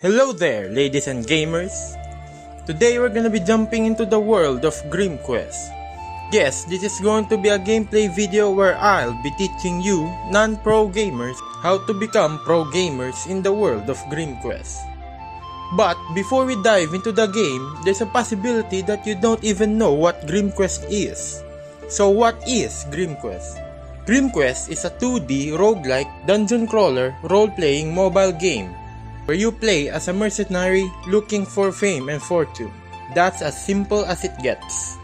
Hello there, ladies and gamers. Today we're gonna be jumping into the world of GrimQuest. Yes, this is going to be a gameplay video where I'll be teaching you, non-pro gamers, how to become pro gamers in the world of GrimQuest. But before we dive into the game, there's a possibility that you don't even know what GrimQuest is. So what is GrimQuest? GrimQuest is a 2D roguelike dungeon crawler role-playing mobile game where you play as a mercenary looking for fame and fortune. That's as simple as it gets.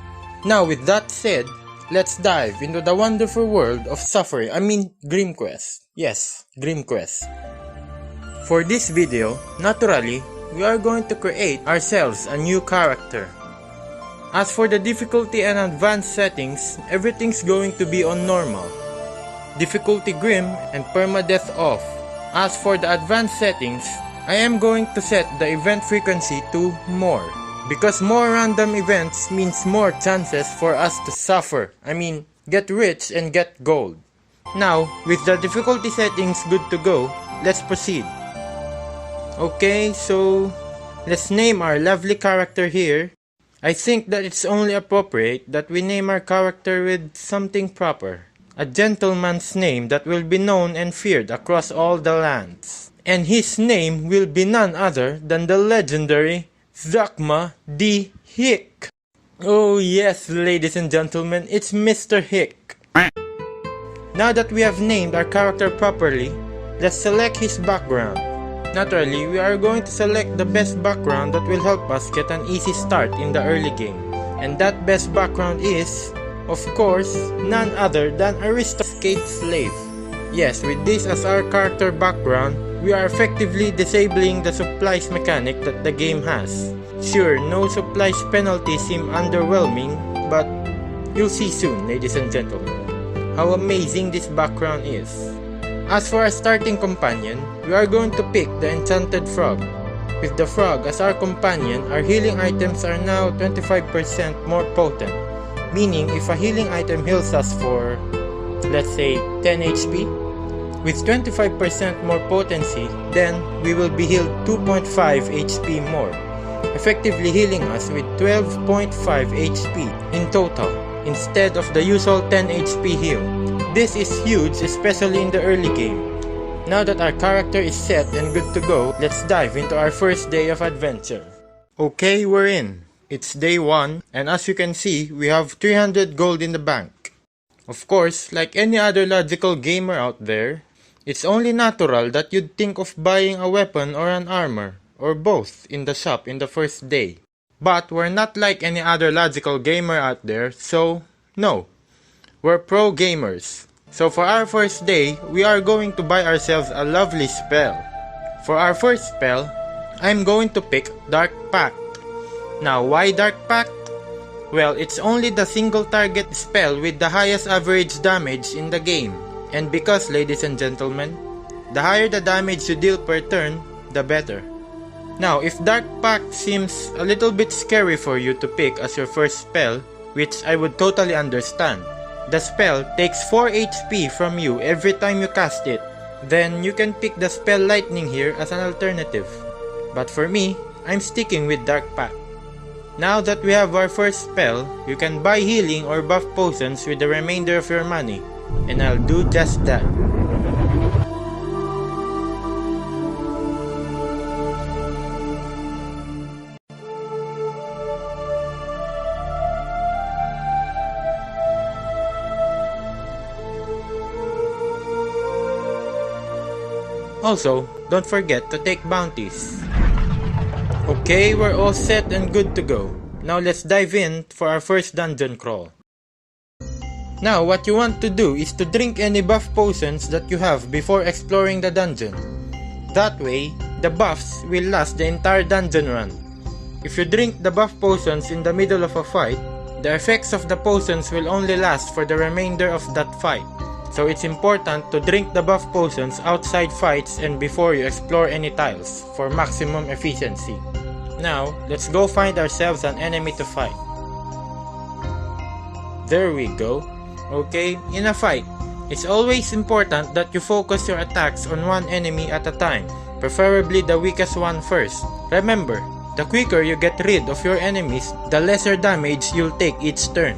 Now with that said, let's dive into the wonderful world of GrimQuest. Yes, GrimQuest. For this video, naturally, we are going to create ourselves a new character. As for the difficulty and advanced settings, everything's going to be on normal. Difficulty Grim and permadeath off. As for the advanced settings, I am going to set the event frequency to more. Because more random events means more chances for us to suffer. Get rich and get gold. Now, with the difficulty settings good to go, let's proceed. Okay, so let's name our lovely character here. I think that it's only appropriate that we name our character with something proper. A gentleman's name that will be known and feared across all the lands. And his name will be none other than the legendary Zakma D. Hick. Oh yes, ladies and gentlemen, it's Mr. Hick. Now that we have named our character properly, let's select his background. Naturally, we are going to select the best background that will help us get an easy start in the early game. And that best background is, of course, none other than Aristocrate Slave. Yes, with this as our character background, we are effectively disabling the supplies mechanic that the game has. Sure, no supplies penalty seem underwhelming, but you'll see soon, ladies and gentlemen, how amazing this background is. As for our starting companion, we are going to pick the Enchanted Frog. With the frog as our companion, our healing items are now 25% more potent. Meaning, if a healing item heals us for, let's say, 10 HP, with 25% more potency, then we will be healed 2.5 HP more, effectively healing us with 12.5 HP in total, instead of the usual 10 HP heal. This is huge, especially in the early game. Now that our character is set and good to go, let's dive into our first day of adventure. Okay, we're in. It's day 1, and as you can see, we have 300 gold in the bank. Of course, like any other logical gamer out there, it's only natural that you'd think of buying a weapon or an armor, or both, in the shop in the first day. But we're not like any other logical gamer out there, so no. We're pro gamers. So for our first day, we are going to buy ourselves a lovely spell. For our first spell, I'm going to pick Dark Pact. Now, why Dark Pact? Well, it's only the single target spell with the highest average damage in the game. And because, ladies and gentlemen, the higher the damage you deal per turn, the better. Now, if Dark Pact seems a little bit scary for you to pick as your first spell, which I would totally understand, the spell takes 4 HP from you every time you cast it. Then you can pick the spell Lightning here as an alternative. But for me, I'm sticking with Dark Pact. Now that we have our first spell, you can buy healing or buff potions with the remainder of your money. And I'll do just that. Also, don't forget to take bounties. Okay, we're all set and good to go. Now let's dive in for our first dungeon crawl. Now, what you want to do is to drink any buff potions that you have before exploring the dungeon. That way, the buffs will last the entire dungeon run. If you drink the buff potions in the middle of a fight, the effects of the potions will only last for the remainder of that fight. So it's important to drink the buff potions outside fights and before you explore any tiles for maximum efficiency. Now, let's go find ourselves an enemy to fight. There we go. Okay, in a fight, it's always important that you focus your attacks on one enemy at a time, preferably the weakest one first. Remember, the quicker you get rid of your enemies, the lesser damage you'll take each turn.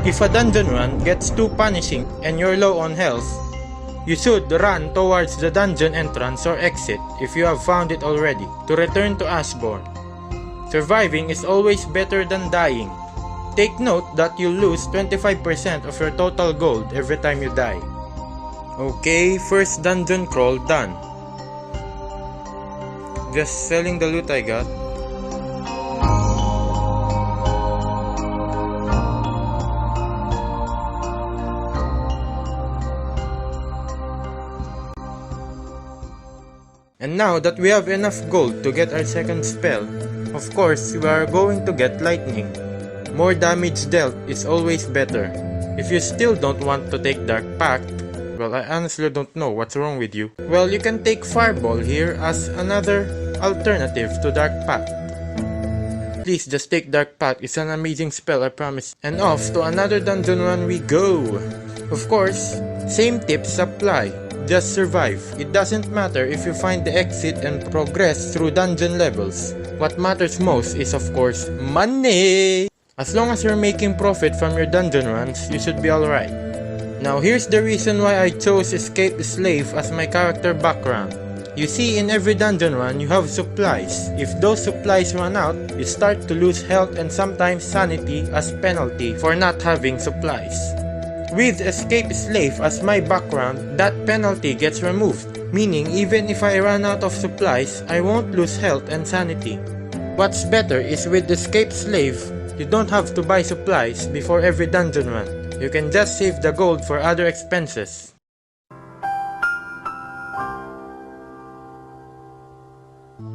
If a dungeon run gets too punishing and you're low on health, you should run towards the dungeon entrance or exit if you have found it already to return to Ashbourne. Surviving is always better than dying. Take note that you lose 25% of your total gold every time you die. Okay, first dungeon crawl done. Just selling the loot I got. And now that we have enough gold to get our second spell, of course we are going to get lightning. More damage dealt is always better. If you still don't want to take Dark Pact, well, I honestly don't know what's wrong with you. Well, you can take Fireball here as another alternative to Dark Pact. Please just take Dark Pact, it's an amazing spell, I promise. And off to another dungeon run we go. Of course, same tips apply. Just survive. It doesn't matter if you find the exit and progress through dungeon levels. What matters most is of course money. As long as you're making profit from your dungeon runs, you should be alright. Now here's the reason why I chose Escape Slave as my character background. You see, in every dungeon run you have supplies. If those supplies run out, you start to lose health and sometimes sanity as penalty for not having supplies. With Escape Slave as my background, that penalty gets removed, meaning even if I run out of supplies, I won't lose health and sanity. What's better is with Escape Slave, you don't have to buy supplies before every dungeon run. You can just save the gold for other expenses.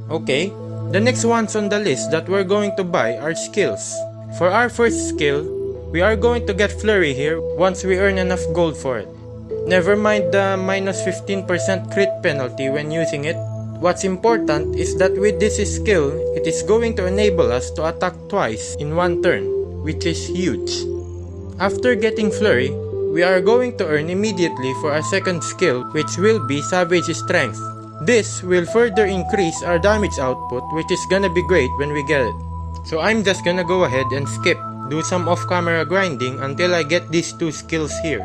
Okay, the next ones on the list that we're going to buy are skills. For our first skill, we are going to get Flurry here once we earn enough gold for it. Never mind the minus 15% crit penalty when using it. What's important is that with this skill, it is going to enable us to attack twice in one turn, which is huge. After getting Flurry, we are going to earn immediately for our second skill, which will be Savage Strength. This will further increase our damage output, which is gonna be great when we get it. So I'm just gonna go ahead and skip. Do some off-camera grinding until I get these two skills here.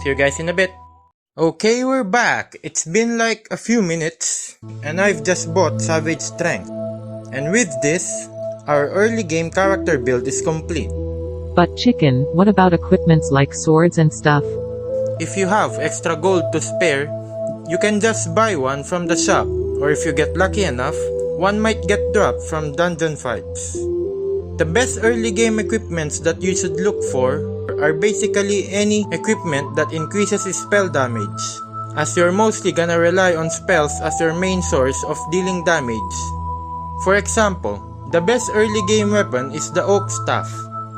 See you guys in a bit. Okay, we're back. It's been like a few minutes and I've just bought Savage Strength. And with this, our early game character build is complete. But chicken, what about equipments like swords and stuff? If you have extra gold to spare, you can just buy one from the shop, or if you get lucky enough, one might get dropped from dungeon fights. The best early game equipments that you should look for are basically any equipment that increases spell damage, as you're mostly gonna rely on spells as your main source of dealing damage. For example, the best early game weapon is the Oak Staff.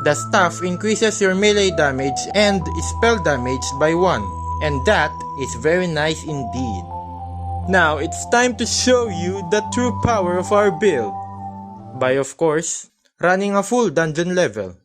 The staff increases your melee damage and spell damage by 1, and that is very nice indeed. Now it's time to show you the true power of our build, by of course, running a full dungeon level.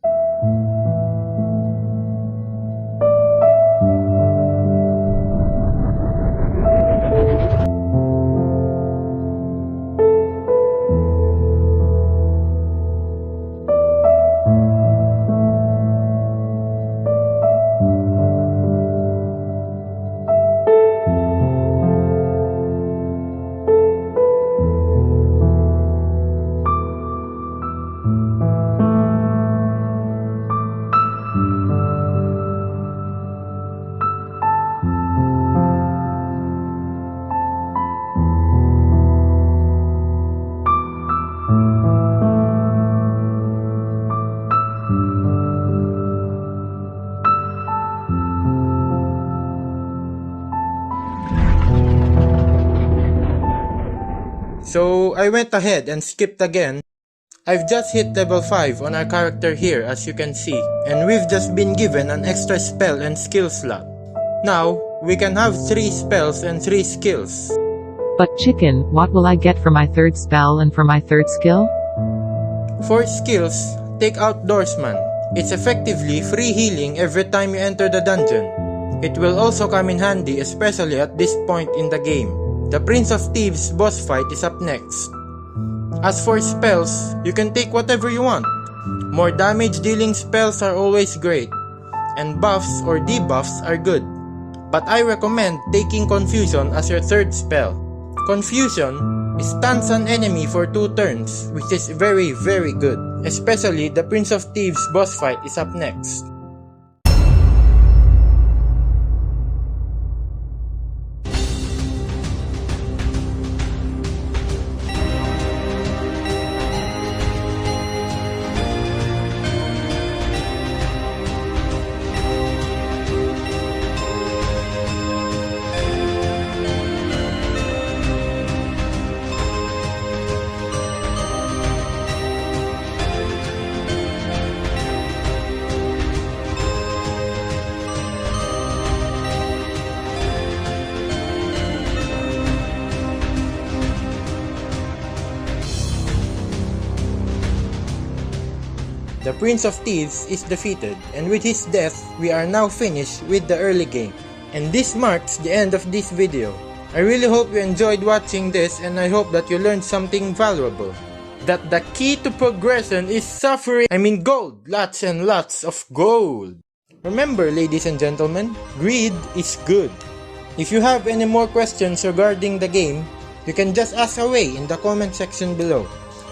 So I went ahead and skipped again. I've just hit level 5 on our character here, as you can see, and we've just been given an extra spell and skill slot. Now, we can have 3 spells and 3 skills. But chicken, what will I get for my third spell and for my third skill? For skills, take Outdoorsman. It's effectively free healing every time you enter the dungeon. It will also come in handy, especially at this point in the game. The Prince of Thieves boss fight is up next. As for spells, you can take whatever you want. More damage dealing spells are always great, and buffs or debuffs are good. But I recommend taking Confusion as your third spell. Confusion stuns an enemy for 2 turns, which is very good. Especially the Prince of Thieves boss fight is up next. The Prince of Thieves is defeated, and with his death, we are now finished with the early game. And this marks the end of this video. I really hope you enjoyed watching this, and I hope that you learned something valuable. That the key to progression is suffering, gold, lots and lots of gold. Remember, ladies and gentlemen, greed is good. If you have any more questions regarding the game, you can just ask away in the comment section below.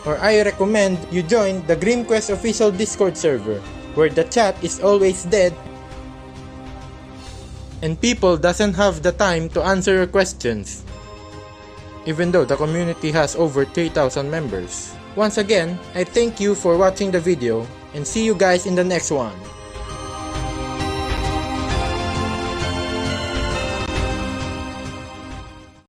Or I recommend you join the GrimQuest official Discord server, where the chat is always dead and people doesn't have the time to answer your questions, even though the community has over 3,000 members. Once again, I thank you for watching the video and see you guys in the next one.